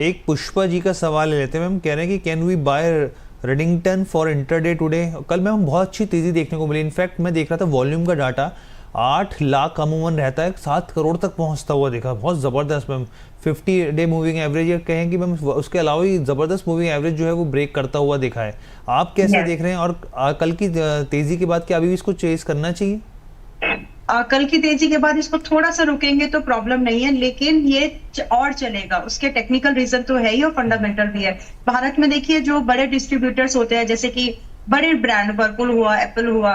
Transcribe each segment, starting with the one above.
एक पुष्पा जी का सवाल ले लेते हैं मैम। कह रहे हैं कि can we buy Redington for intraday today. कल मैम बहुत अच्छी तेजी देखने को मिली। इनफैक्ट मैं देख रहा था वॉल्यूम का डाटा 8 लाख अमूमन रहता है, 7 करोड़ तक पहुंचता हुआ देखा। बहुत ज़बरदस्त मैम। 50 डे मूविंग एवरेज या कहें कि मैम उसके अलावा ही ज़बरदस्त मूविंग एवरेज जो है वो ब्रेक करता हुआ देखा है। आप कैसा यस। देख रहे हैं? और कल की तेज़ी के बाद क्या अभी भी इसको चेज करना चाहिए? कल की तेजी के बाद इसको थोड़ा सा रुकेंगे तो प्रॉब्लम नहीं है, लेकिन ये और चलेगा। उसके टेक्निकल रीजन तो है ही और फंडामेंटल भी है। भारत में देखिए, जो बड़े डिस्ट्रीब्यूटर्स होते हैं, जैसे कि बड़े ब्रांड वर्लपूल हुआ, एप्पल हुआ,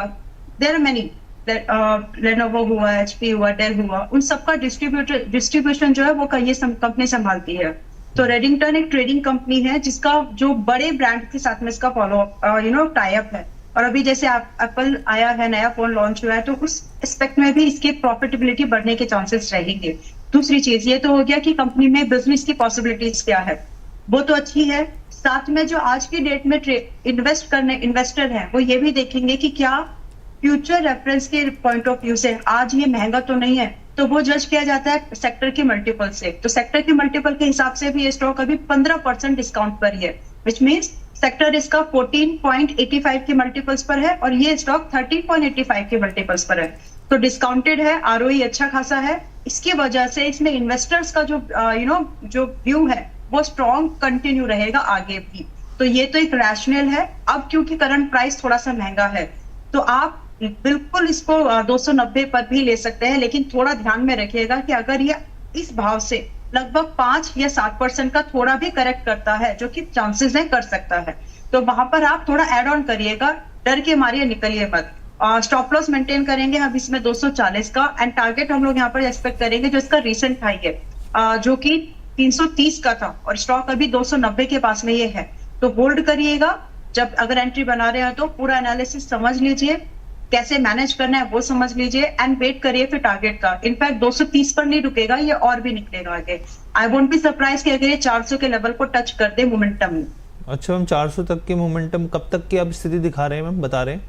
देयर आर मेनी, लेनोवो हुआ, एचपी हुआ, डेल हुआ, उन सबका डिस्ट्रीब्यूशन जो है वो ये कंपनी संभालती है। तो रेडिंगटन एक ट्रेडिंग कंपनी है जिसका जो बड़े ब्रांड के साथ में इसका फॉलो टाई अप है। और अभी जैसे एप्पल आया है, नया फोन लॉन्च हुआ है, तो उस एस्पेक्ट में भी इसके प्रॉफिटेबिलिटी बढ़ने के चांसेस रहेंगे। दूसरी चीज ये तो हो गया कि कंपनी में बिजनेस की पॉसिबिलिटीज क्या है, वो तो अच्छी है। साथ में जो आज की डेट में इन्वेस्ट करने इन्वेस्टर है, वो ये भी देखेंगे कि क्या फ्यूचर रेफरेंस के पॉइंट ऑफ व्यू से आज ये महंगा तो नहीं है। तो वो जज किया जाता है सेक्टर के मल्टीपल से। तो सेक्टर के मल्टीपल के हिसाब से भी ये स्टॉक अभी 15% डिस्काउंट पर ही है, विच मीन्स सेक्टर इसका 14.85 के मल्टीपल्स पर है और ये स्टॉक 13.85 के मल्टीपल्स पर है। तो डिस्काउंटेड है, आरओई अच्छा खासा है। इसकी वजह से इसमें इन्वेस्टर्स का जो जो व्यू है वो स्ट्रॉन्ग कंटिन्यू रहेगा आगे भी। तो ये तो एक रैशनल है। अब क्योंकि करंट प्राइस थोड़ा सा महंगा है, तो आप बिल्कुल इसको 290 पर भी ले सकते हैं, लेकिन थोड़ा ध्यान में रखिएगा कि अगर ये इस भाव से लगभग 5 या 7% का थोड़ा भी करेक्ट करता है, जो कि चांसेस है कर सकता है, तो वहां पर आप थोड़ा एड ऑन करिएगा। डर के मारिए निकलिए मत। स्टॉप लॉस मेंटेन करेंगे हम इसमें 240 का, एंड टारगेट हम लोग यहाँ पर एक्सपेक्ट करेंगे जो इसका रिसेंट हाई है, जो कि 330 का था और स्टॉक अभी 290 के पास में ये है। तो होल्ड करिएगा। जब अगर एंट्री बना रहे हैं तो पूरा एनालिसिस समझ लीजिए, कैसे मैनेज करना है वो समझ लीजिए, एंड वेट करिए फिर टारगेट का। इनफैक्ट 230 पर नहीं रुकेगा, ये और भी निकलेगा आगे। आई वोंट बी सरप्राइज कि अगर ये 400 के लेवल को टच कर दे मोमेंटम में। अच्छा मैम, 400 तक के मोमेंटम कब तक की आप स्थिति दिखा रहे हैं मैम, बता रहे हैं?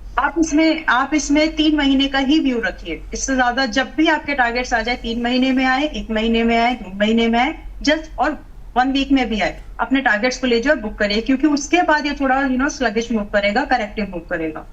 आप इसमें 3 महीने का ही व्यू रखिए। इससे ज्यादा जब भी आपके टारगेट्स आ जाए, 3 महीने में आए, 1 महीने में आए, 2 महीने में आए, जस्ट और 1 वीक में भी आए, अपने टारगेट्स को ले जाओ, बुक करिए, क्योंकि उसके बाद ये थोड़ा स्लगिश मूव करेगा, करेक्टिव मूव करेगा।